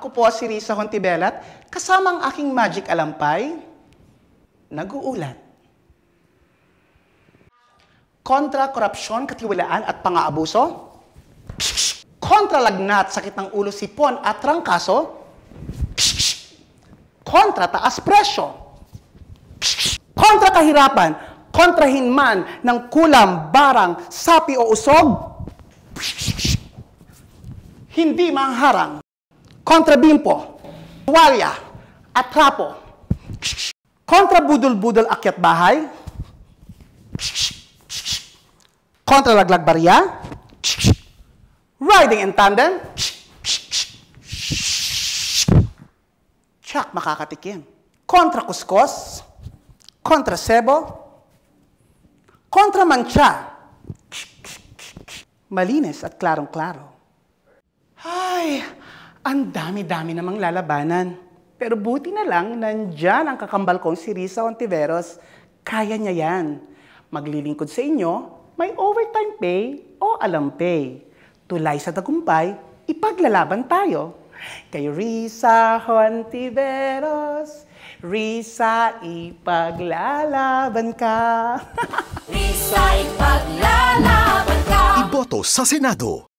Ako po si Risa Hontivelat, kasama ang aking magic alampay, nag-uulat. Kontra korupsyon, katiwalaan at pang-aabuso. Kontra lagnat, sakit ng ulo, sipon at trangkaso. Kontra taas presyo. Kontra kahirapan, kontra hinman ng kulam, barang, sapi o usog. Hindi mangharang. Kontra bimpo, tuwalya, at trapo. Kontra budol-budol akyat bahay. Kontra laglag barya. Riding in tandem. Tsak makakatikim. Kontra kuskos. Kontra sebo. Kontra mancha. Malinis at klarong-klaro. Ay, ang dami-dami namang lalabanan. Pero buti na lang, nandyan ang kakambal kong si Risa Hontiveros. Kaya niya yan. Maglilingkod sa inyo, may overtime pay o alampay. Tulay sa tagumpay, ipaglalaban tayo. Kay Risa Hontiveros, Risa, ipaglalaban ka. Risa, ipaglalaban ka. Iboto sa Senado.